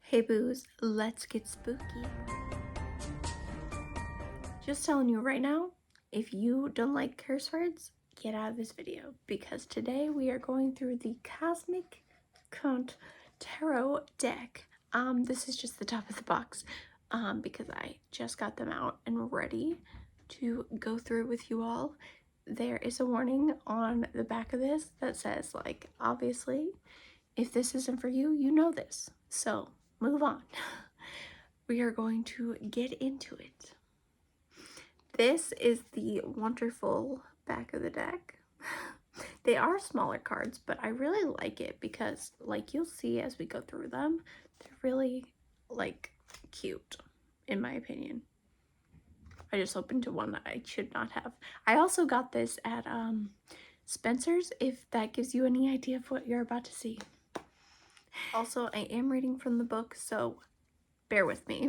Hey boos, let's get spooky. Just telling you right now, if you don't like curse words, get out of this video because today we are going through the Cosmic Count Tarot deck. This is just the top of the box because I just got them out and ready to go through with you all. There is a warning on the back of this that says, like, obviously, if this isn't for you, you know this. So move on. We are going to get into it. This is the wonderful back of the deck. They are smaller cards, but I really like it because, like, you'll see as we go through them, they're really, like, cute, in my opinion. I just opened to one that I should not have. I also got this at Spencer's, if that gives you any idea of what you're about to see. Also, I am reading from the book, so bear with me.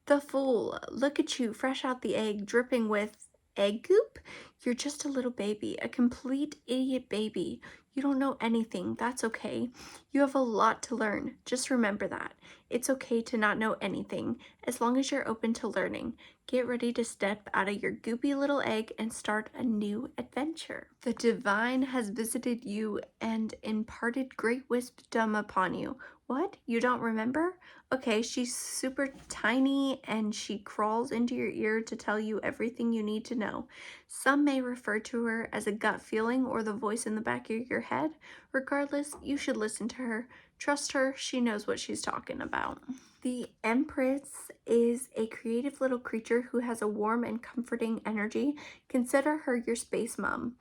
The Fool. Look at you, fresh out the egg, dripping with egg goop? You're just a little baby, a complete idiot baby. You don't know anything. That's okay. You have a lot to learn. Just remember that. It's okay to not know anything, as long as you're open to learning. Get ready to step out of your goopy little egg and start a new adventure. The divine has visited you and imparted great wisdom upon you. What? You don't remember? Okay, she's super tiny and she crawls into your ear to tell you everything you need to know. Some may refer to her as a gut feeling or the voice in the back of your head. Regardless, you should listen to her. Trust her, she knows what she's talking about. The Empress is a creative little creature who has a warm and comforting energy. Consider her your space mom.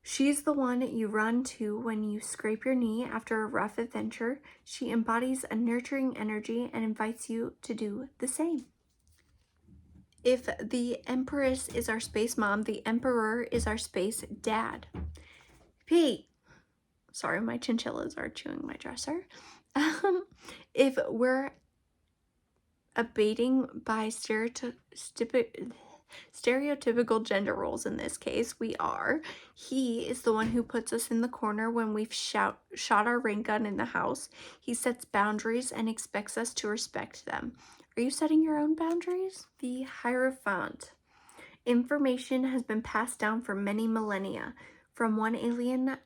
She's the one you run to when you scrape your knee after a rough adventure. She embodies a nurturing energy and invites you to do the same. If the Empress is our space mom, the Emperor is our space dad. Pete. Sorry, my chinchillas are chewing my dresser. If we're abating by stereotypical gender roles in this case, we are. He is the one who puts us in the corner when we've shot our rain gun in the house. He sets boundaries and expects us to respect them. Are you setting your own boundaries? The Hierophant. Information has been passed down for many millennia, from one alien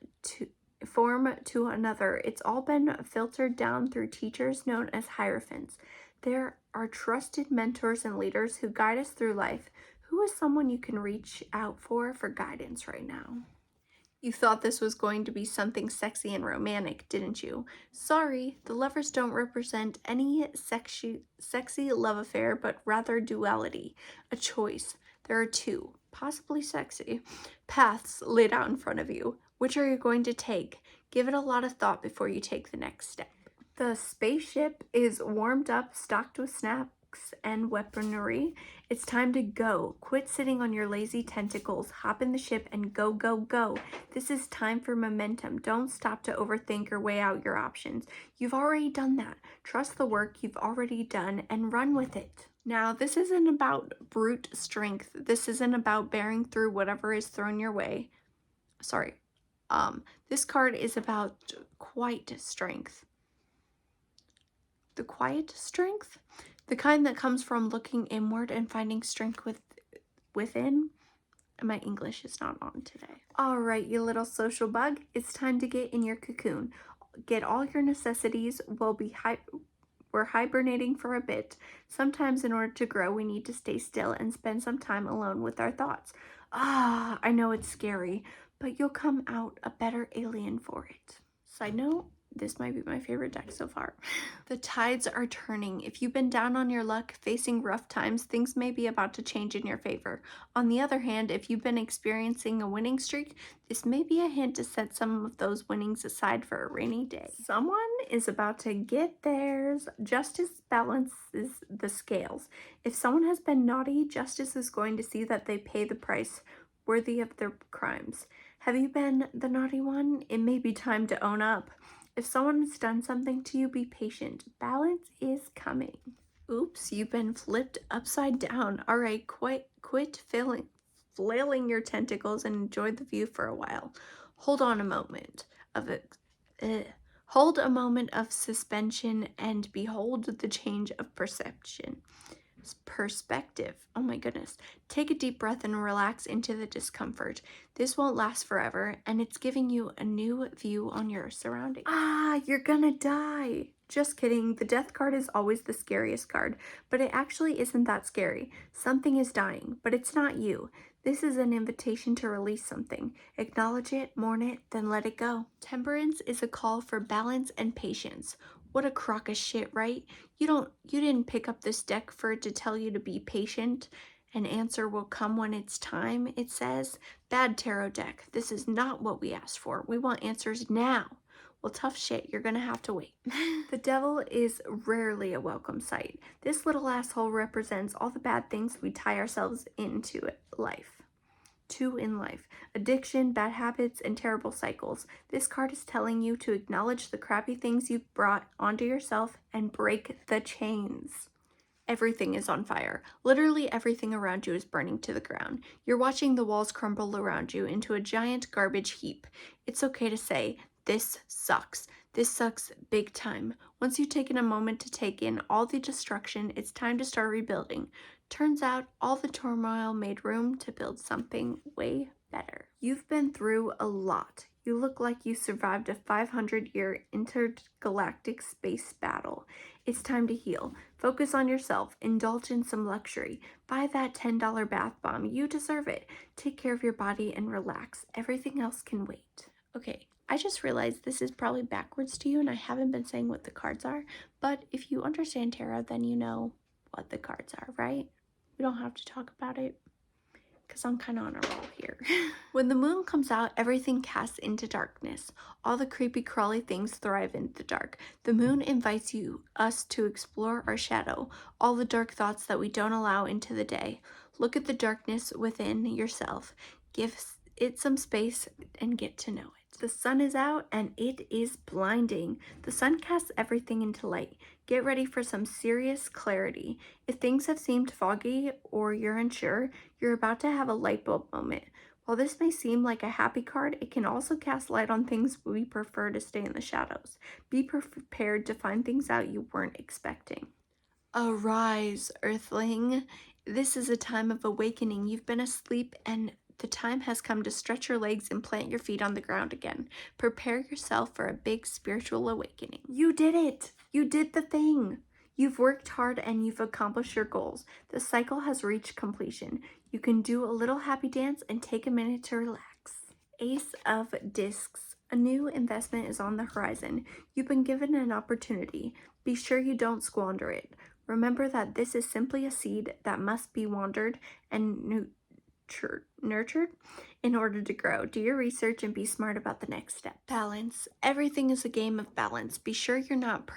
form to another. It's all been filtered down through teachers known as hierophants. There are trusted mentors and leaders who guide us through life. Who is someone you can reach out for guidance right now? You thought this was going to be something sexy and romantic, didn't you? Sorry, the lovers don't represent any sexy love affair, but rather duality, a choice. There are two, possibly sexy, paths laid out in front of you. Which are you going to take? Give it a lot of thought before you take the next step. The spaceship is warmed up, stocked with snacks and weaponry. It's time to go. Quit sitting on your lazy tentacles. Hop in the ship and go, go, go. This is time for momentum. Don't stop to overthink or weigh out your options. You've already done that. Trust the work you've already done and run with it. Now, this isn't about brute strength. This isn't about bearing through whatever is thrown your way. Sorry. This card is about quiet strength. The quiet strength? The kind that comes from looking inward and finding strength within. My English is not on today. All right, you little social bug. It's time to get in your cocoon. Get all your necessities. We're hibernating for a bit. Sometimes in order to grow, we need to stay still and spend some time alone with our thoughts. I know it's scary, but you'll come out a better alien for it. Side note, this might be my favorite deck so far. The tides are turning. If you've been down on your luck, facing rough times, things may be about to change in your favor. On the other hand, if you've been experiencing a winning streak, this may be a hint to set some of those winnings aside for a rainy day. Someone is about to get theirs. Justice balances the scales. If someone has been naughty, justice is going to see that they pay the price worthy of their crimes. Have you been the naughty one? It may be time to own up. If someone has done something to you, be patient. Balance is coming. Oops, you've been flipped upside down. All right, quit flailing your tentacles and enjoy the view for a while. Hold on a moment. Hold a moment of suspension and behold the change of perspective. Oh my goodness. Take a deep breath and relax into the discomfort. This won't last forever, and it's giving you a new view on your surroundings. Ah, you're gonna die. Just kidding. The death card is always the scariest card, but it actually isn't that scary. Something is dying, but it's not you. This is an invitation to release something. Acknowledge it, mourn it, then let it go. Temperance is a call for balance and patience. What a crock of shit, right? You didn't pick up this deck for it to tell you to be patient. An answer will come when it's time, it says. Bad tarot deck. This is not what we asked for. We want answers now. Well, tough shit, you're gonna have to wait. The devil is rarely a welcome sight. This little asshole represents all the bad things we tie ourselves into life. In life. Addiction, bad habits, and terrible cycles. This card is telling you to acknowledge the crappy things you've brought onto yourself and break the chains. Everything is on fire. Literally everything around you is burning to the ground. You're watching the walls crumble around you into a giant garbage heap. It's okay to say, this sucks. This sucks big time. Once you've taken a moment to take in all the destruction, it's time to start rebuilding. Turns out all the turmoil made room to build something way better. You've been through a lot. You look like you survived a 500-year intergalactic space battle. It's time to heal. Focus on yourself. Indulge in some luxury. Buy that $10 bath bomb. You deserve it. Take care of your body and relax. Everything else can wait. Okay, I just realized this is probably backwards to you and I haven't been saying what the cards are, but if you understand tarot, then you know what the cards are, right? We don't have to talk about it because I'm kind of on a roll here. When the moon comes out, everything casts into darkness. All the creepy crawly things thrive in the dark. The moon invites us to explore our shadow, all the dark thoughts that we don't allow into the day. Look at the darkness within yourself. Give it some space and get to know it. The sun is out and it is blinding. The sun casts everything into light. Get ready for some serious clarity. If things have seemed foggy or you're unsure, you're about to have a light bulb moment. While this may seem like a happy card, it can also cast light on things we prefer to stay in the shadows. Be prepared to find things out you weren't expecting. Arise, Earthling. This is a time of awakening. You've been asleep and the time has come to stretch your legs and plant your feet on the ground again. Prepare yourself for a big spiritual awakening. You did it! You did the thing! You've worked hard and you've accomplished your goals. The cycle has reached completion. You can do a little happy dance and take a minute to relax. Ace of Discs. A new investment is on the horizon. You've been given an opportunity. Be sure you don't squander it. Remember that this is simply a seed that must be watered and nurtured in order to grow. Do your research and be smart about the next step. Balance. Everything is a game of balance. Be sure you're not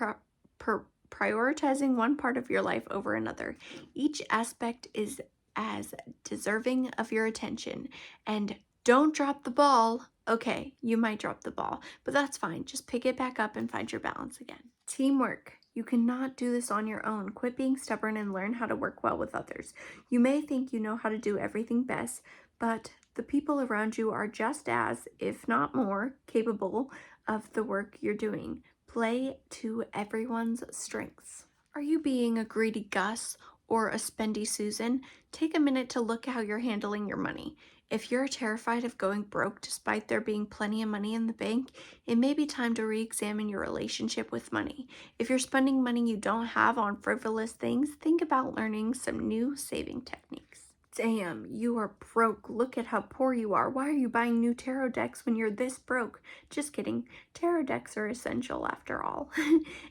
prioritizing one part of your life over another. Each aspect is as deserving of your attention. And don't drop the ball. Okay, you might drop the ball, but that's fine. Just pick it back up and find your balance again. Teamwork. You cannot do this on your own. Quit being stubborn and learn how to work well with others. You may think you know how to do everything best, but the people around you are just as, if not more, capable of the work you're doing. Play to everyone's strengths. Are you being a greedy Gus or a spendy Susan? Take a minute to look how you're handling your money. If you're terrified of going broke despite there being plenty of money in the bank, it may be time to re-examine your relationship with money. If you're spending money you don't have on frivolous things, think about learning some new saving techniques. Damn, you are broke. Look at how poor you are. Why are you buying new tarot decks when you're this broke? Just kidding. Tarot decks are essential after all.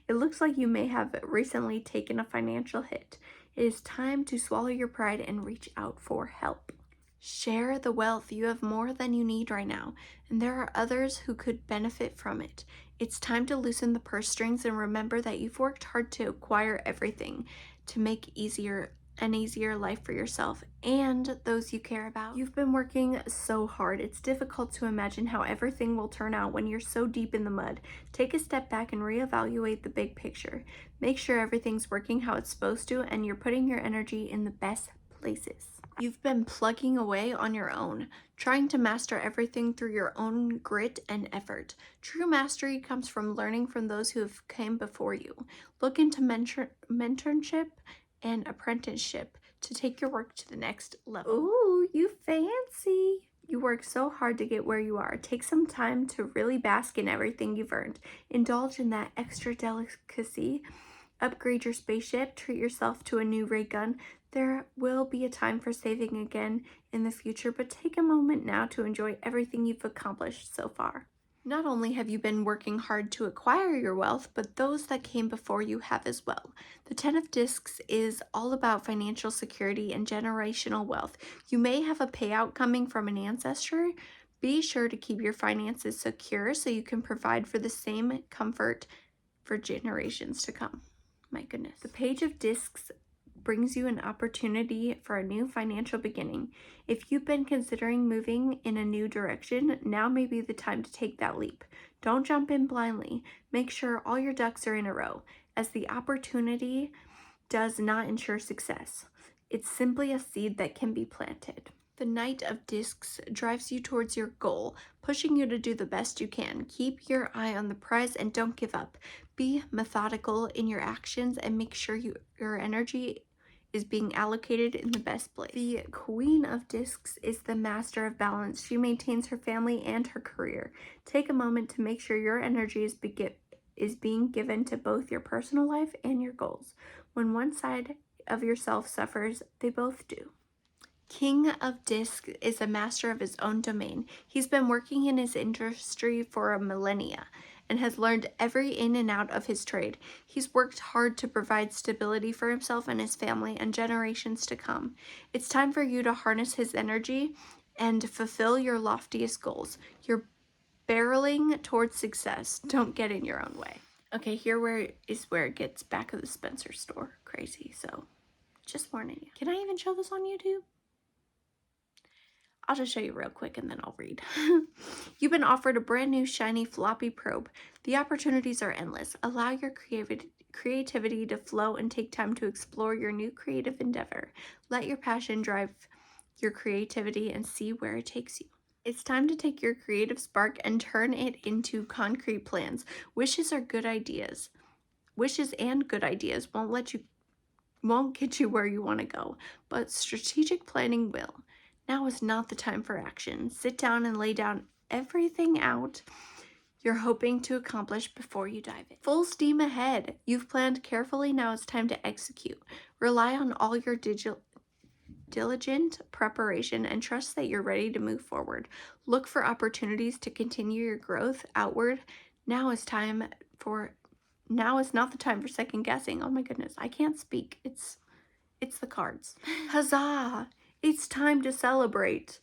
It looks like you may have recently taken a financial hit. It is time to swallow your pride and reach out for help. Share the wealth. You have more than you need right now, and there are others who could benefit from it. It's time to loosen the purse strings and remember that you've worked hard to acquire everything to make an easier life for yourself and those you care about. You've been working so hard. It's difficult to imagine how everything will turn out when you're so deep in the mud. Take a step back and reevaluate the big picture. Make sure everything's working how it's supposed to and you're putting your energy in the best places. You've been plugging away on your own, trying to master everything through your own grit and effort. True mastery comes from learning from those who have came before you. Look into mentorship and apprenticeship to take your work to the next level. Ooh, you fancy. You work so hard to get where you are. Take some time to really bask in everything you've earned. Indulge in that extra delicacy. Upgrade your spaceship. Treat yourself to a new ray gun. There will be a time for saving again in the future, but take a moment now to enjoy everything you've accomplished so far. Not only have you been working hard to acquire your wealth, but those that came before you have as well. The Ten of Discs is all about financial security and generational wealth. You may have a payout coming from an ancestor. Be sure to keep your finances secure so you can provide for the same comfort for generations to come. My goodness. The Page of Discs brings you an opportunity for a new financial beginning. If you've been considering moving in a new direction, now may be the time to take that leap. Don't jump in blindly. Make sure all your ducks are in a row, as the opportunity does not ensure success. It's simply a seed that can be planted. The Knight of Discs drives you towards your goal, pushing you to do the best you can. Keep your eye on the prize and don't give up. Be methodical in your actions and make sure your energy is being allocated in the best place. The Queen of Discs is the master of balance. She maintains her family and her career. Take a moment to make sure your energy is being given to both your personal life and your goals. When one side of yourself suffers, they both do. King of Discs is a master of his own domain. He's been working in his industry for a millennia and has learned every in and out of his trade. He's worked hard to provide stability for himself and his family and generations to come. It's time for you to harness his energy and fulfill your loftiest goals. You're barreling towards success. Don't get in your own way. Okay, here is where it gets back of the Spencer store crazy, so just warning you. Can I even show this on YouTube? I'll just show you real quick and then I'll read. You've been offered a brand new shiny floppy probe. The opportunities are endless. Allow your creativity to flow and take time to explore your new creative endeavor. Let your passion drive your creativity and see where it takes you. It's time to take your creative spark and turn it into concrete plans. Wishes and good ideas won't get you where you want to go, but strategic planning will. Now is not the time for action. Sit down and lay down everything out you're hoping to accomplish before you dive in. Full steam ahead. You've planned carefully. Now it's time to execute. Rely on all your diligent preparation and trust that you're ready to move forward. Look for opportunities to continue your growth outward. Now is not the time for second guessing. Oh my goodness, I can't speak. It's the cards. Huzzah! It's time to celebrate.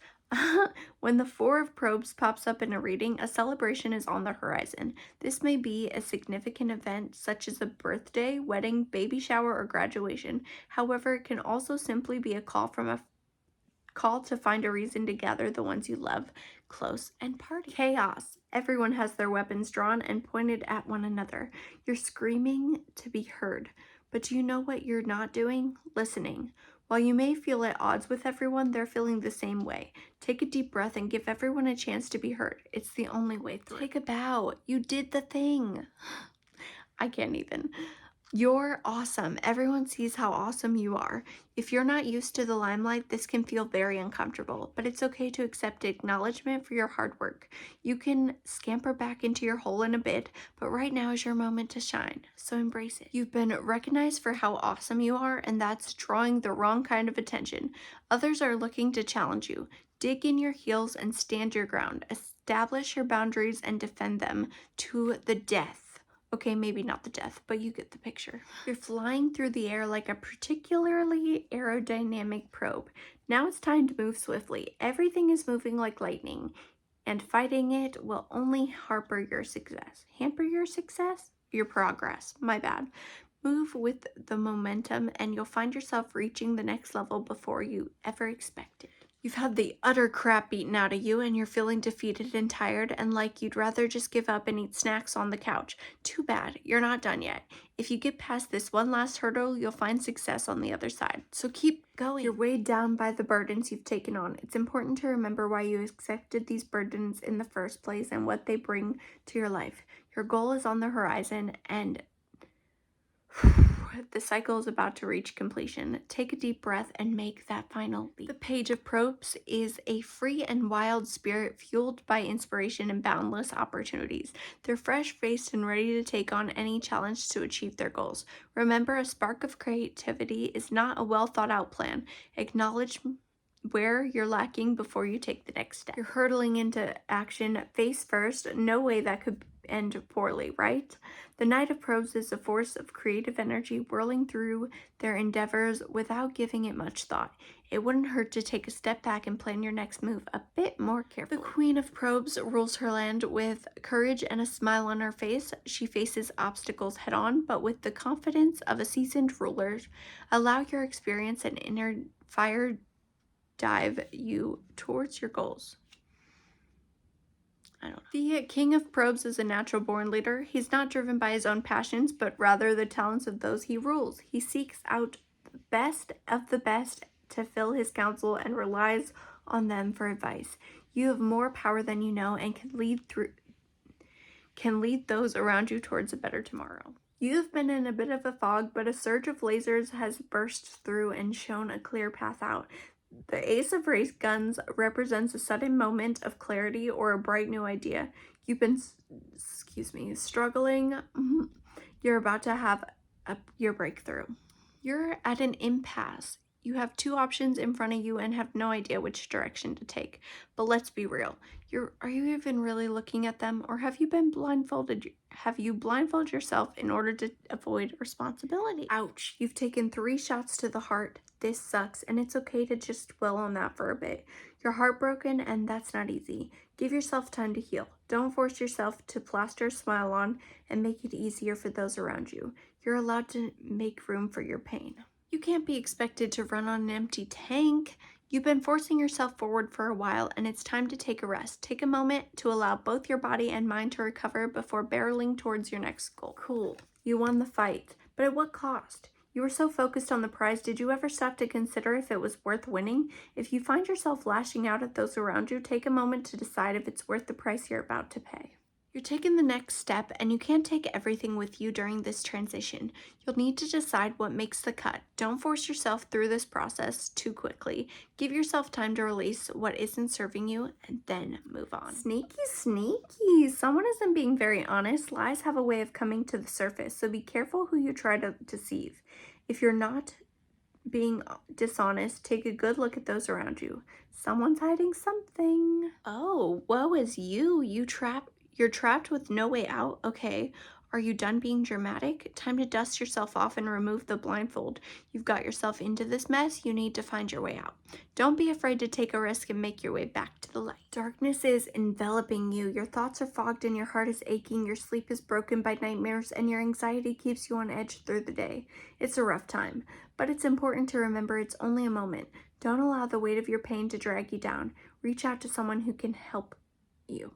When the Four of Probes pops up in a reading, a celebration is on the horizon. This may be a significant event such as a birthday, wedding, baby shower, or graduation. However, it can also simply be a call to find a reason to gather the ones you love close and party. Chaos. Everyone has their weapons drawn and pointed at one another. You're screaming to be heard. But do you know what you're not doing? Listening. While you may feel at odds with everyone, they're feeling the same way. Take a deep breath and give everyone a chance to be heard. It's the only way through. Take a bow. You did the thing. I can't even. You're awesome. Everyone sees how awesome you are. If you're not used to the limelight, this can feel very uncomfortable, but it's okay to accept acknowledgement for your hard work. You can scamper back into your hole in a bit, but right now is your moment to shine, so embrace it. You've been recognized for how awesome you are, and that's drawing the wrong kind of attention. Others are looking to challenge you. Dig in your heels and stand your ground. Establish your boundaries and defend them to the death. Okay, maybe not the death, but you get the picture. You're flying through the air like a particularly aerodynamic probe. Now it's time to move swiftly. Everything is moving like lightning, and fighting it will only hamper your success. Your progress. My bad. Move with the momentum, and you'll find yourself reaching the next level before you ever expected. You've had the utter crap beaten out of you and you're feeling defeated and tired and like you'd rather just give up and eat snacks on the couch. Too bad, you're not done yet. If you get past this one last hurdle, you'll find success on the other side. So keep going. You're weighed down by the burdens you've taken on. It's important to remember why you accepted these burdens in the first place and what they bring to your life. Your goal is on the horizon and the cycle is about to reach completion. Take a deep breath and make that final leap. The Page of Probes is a free and wild spirit fueled by inspiration and boundless opportunities. They're fresh-faced and ready to take on any challenge to achieve their goals. Remember, a spark of creativity is not a well-thought-out plan. Acknowledge where you're lacking before you take the next step. You're hurtling into action face first. No way that could end poorly, right? The Knight of Probes is a force of creative energy whirling through their endeavors without giving it much thought. It wouldn't hurt to take a step back and plan your next move a bit more carefully. The Queen of Probes rules her land with courage and a smile on her face. She faces obstacles head on, but with the confidence of a seasoned ruler. Allow your experience and inner fire dive you towards your goals. I don't know. The King of Probes is a natural born leader. He's not driven by his own passions, but rather the talents of those he rules. He seeks out the best of the best to fill his council and relies on them for advice. You have more power than you know and can lead those around you towards a better tomorrow. You have been in a bit of a fog, but a surge of lasers has burst through and shown a clear path out. The Ace of Race Guns represents a sudden moment of clarity or a bright new idea. You've been, struggling. You're about to have your breakthrough. You're at an impasse. You have two options in front of you and have no idea which direction to take. But let's be real. Are you even really looking at them, or have you been blindfolded? Have you blindfolded yourself in order to avoid responsibility? Ouch. You've taken 3 shots to the heart. This sucks, and it's okay to just dwell on that for a bit. You're heartbroken, and that's not easy. Give yourself time to heal. Don't force yourself to plaster a smile on and make it easier for those around you. You're allowed to make room for your pain. You can't be expected to run on an empty tank. You've been forcing yourself forward for a while, and it's time to take a rest. Take a moment to allow both your body and mind to recover before barreling towards your next goal. Cool. You won the fight, but at what cost? You were so focused on the prize, did you ever stop to consider if it was worth winning? If you find yourself lashing out at those around you, take a moment to decide if it's worth the price you're about to pay. You're taking the next step, and you can't take everything with you during this transition. You'll need to decide what makes the cut. Don't force yourself through this process too quickly. Give yourself time to release what isn't serving you, and then move on. Sneaky, sneaky. Someone isn't being very honest. Lies have a way of coming to the surface, so be careful who you try to deceive. If you're not being dishonest, take a good look at those around you. Someone's hiding something. Oh, woe is you. You're trapped with no way out. Okay. Are you done being dramatic? Time to dust yourself off and remove the blindfold. You've got yourself into this mess. You need to find your way out. Don't be afraid to take a risk and make your way back to the light. Darkness is enveloping you. Your thoughts are fogged and your heart is aching. Your sleep is broken by nightmares and your anxiety keeps you on edge through the day. It's a rough time, but it's important to remember it's only a moment. Don't allow the weight of your pain to drag you down. Reach out to someone who can help you.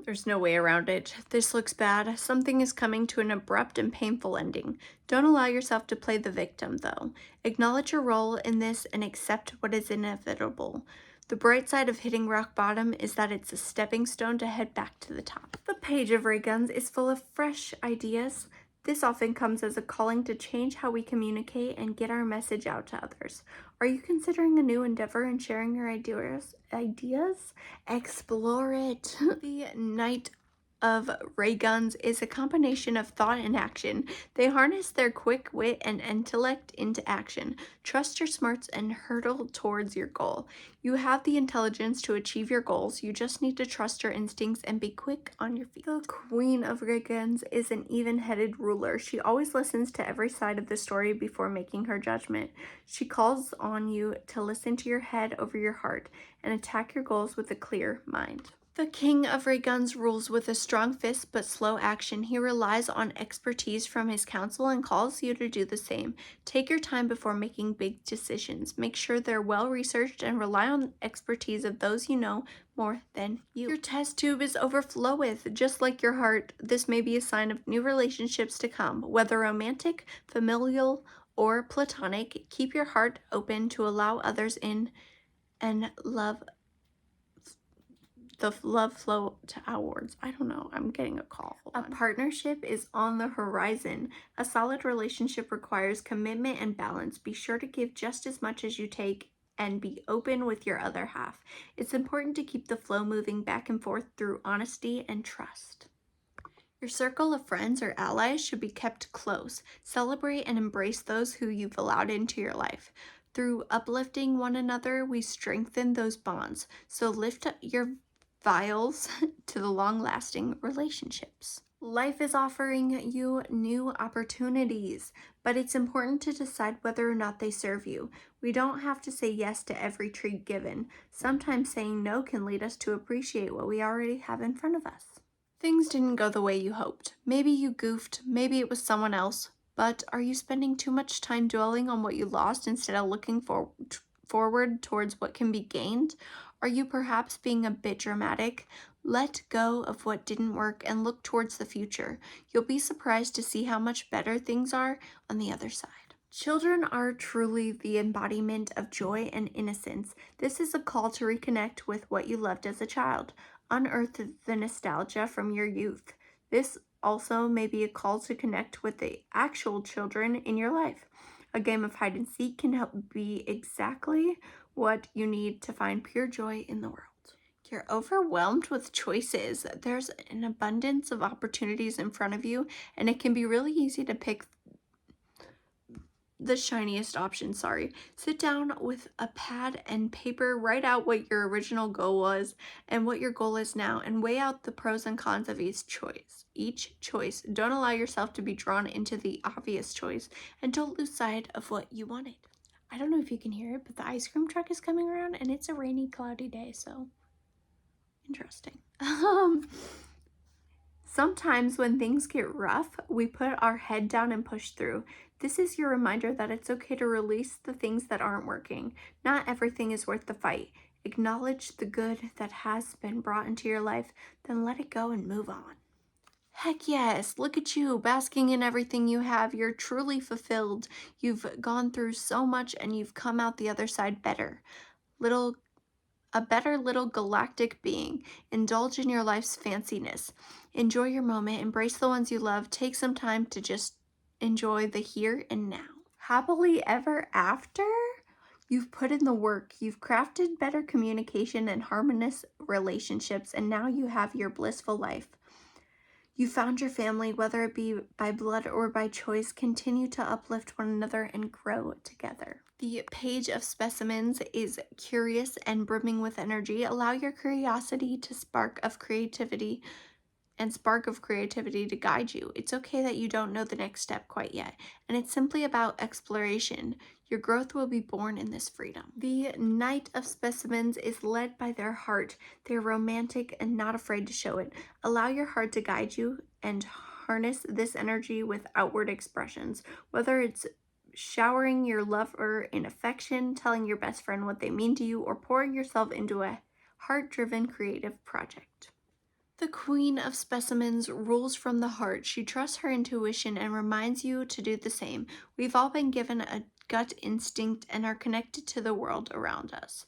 There's no way around it. This looks bad. Something is coming to an abrupt and painful ending. Don't allow yourself to play the victim, though. Acknowledge your role in this and accept what is inevitable. The bright side of hitting rock bottom is that it's a stepping stone to head back to the top. The Page of Ray Guns is full of fresh ideas. This often comes as a calling to change how we communicate and get our message out to others. Are you considering a new endeavor and sharing your ideas? Explore it. The Knight of Ray Guns is a combination of thought and action. They harness their quick wit and intellect into action. Trust your smarts and hurtle towards your goal. You have the intelligence to achieve your goals. You just need to trust your instincts and be quick on your feet. The Queen of Ray Guns is an even-headed ruler. She always listens to every side of the story before making her judgment. She calls on you to listen to your head over your heart and attack your goals with a clear mind. The king of ray guns rules with a strong fist but slow action. He relies on expertise from his council and calls you to do the same. Take your time before making big decisions. Make sure they're well researched and rely on expertise of those you know more than you. Your test tube is overfloweth, just like your heart. This may be a sign of new relationships to come, whether romantic, familial, or platonic. Keep your heart open to allow others in and the love flow to outwards. I don't know. I'm getting a call. A partnership is on the horizon. A solid relationship requires commitment and balance. Be sure to give just as much as you take and be open with your other half. It's important to keep the flow moving back and forth through honesty and trust. Your circle of friends or allies should be kept close. Celebrate and embrace those who you've allowed into your life. Through uplifting one another, we strengthen those bonds. So lift up your vials to the long-lasting relationships. Life is offering you new opportunities, but it's important to decide whether or not they serve you. We don't have to say yes to every treat given. Sometimes saying no can lead us to appreciate what we already have in front of us. Things didn't go the way you hoped. Maybe you goofed, maybe it was someone else, but are you spending too much time dwelling on what you lost instead of looking forward towards what can be gained? Are you perhaps being a bit dramatic? Let go of what didn't work and look towards the future. You'll be surprised to see how much better things are on the other side. Children are truly the embodiment of joy and innocence. This is a call to reconnect with what you loved as a child. Unearth the nostalgia from your youth. This also may be a call to connect with the actual children in your life. A game of hide and seek can help be exactly what you need to find pure joy in the world. You're overwhelmed with choices. There's an abundance of opportunities in front of you, and it can be really easy to pick the shiniest option. Sit down with a pad and paper, write out what your original goal was and what your goal is now, and weigh out the pros and cons of each choice. Don't allow yourself to be drawn into the obvious choice, and don't lose sight of what you wanted. I don't know if you can hear it, but the ice cream truck is coming around, and it's a rainy, cloudy day, so interesting. Sometimes when things get rough, we put our head down and push through. This is your reminder that it's okay to release the things that aren't working. Not everything is worth the fight. Acknowledge the good that has been brought into your life, then let it go and move on. Heck yes, look at you, basking in everything you have. You're truly fulfilled. You've gone through so much and you've come out the other side better. A better little galactic being. Indulge in your life's fanciness. Enjoy your moment. Embrace the ones you love. Take some time to just enjoy the here and now. Happily ever after? You've put in the work. You've crafted better communication and harmonious relationships, and now you have your blissful life. You found your family, whether it be by blood or by choice. Continue to uplift one another and grow together. The page of specimens is curious and brimming with energy. Allow your curiosity to spark of creativity to guide you. It's okay that you don't know the next step quite yet, and it's simply about exploration. Your growth will be born in this freedom. The Knight of Specimens is led by their heart. They're romantic and not afraid to show it. Allow your heart to guide you and harness this energy with outward expressions, whether it's showering your lover in affection, telling your best friend what they mean to you, or pouring yourself into a heart-driven creative project. The Queen of Specimens rules from the heart. She trusts her intuition and reminds you to do the same. We've all been given a gut instinct and are connected to the world around us.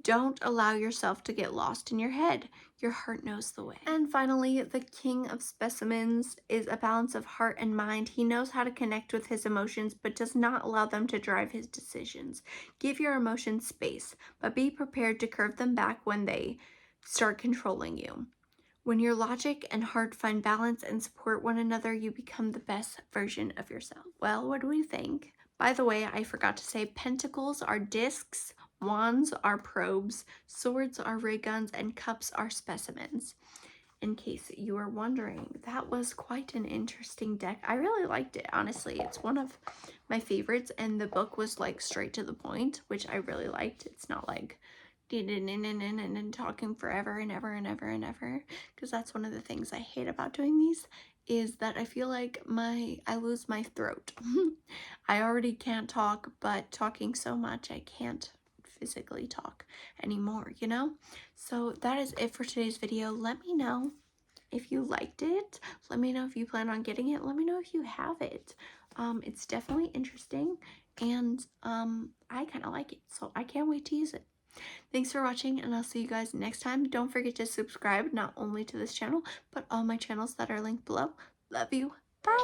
Don't allow yourself to get lost in your head. Your heart knows the way. And finally, the King of Specimens is a balance of heart and mind. He knows how to connect with his emotions, but does not allow them to drive his decisions. Give your emotions space, but be prepared to curve them back when they start controlling you. When your logic and heart find balance and support one another, you become the best version of yourself. Well, what do we think? By the way, I forgot to say, pentacles are discs, wands are probes, swords are ray guns, and cups are specimens. In case you were wondering, that was quite an interesting deck. I really liked it, honestly. It's one of my favorites, and the book was like straight to the point, which I really liked. It's not like and talking forever and ever and ever and ever, because that's one of the things I hate about doing these, is that I feel like I lose my throat. I already can't talk, but talking so much I can't physically talk anymore, you know? So that is it for today's video. Let me know if you liked it. Let me know if you plan on getting it. Let me know if you have it. It's definitely interesting, and I kind of like it, so I can't wait to use it. Thanks for watching, and I'll see you guys next time. Don't forget to subscribe, not only to this channel, but all my channels that are linked below. Love you. Bye!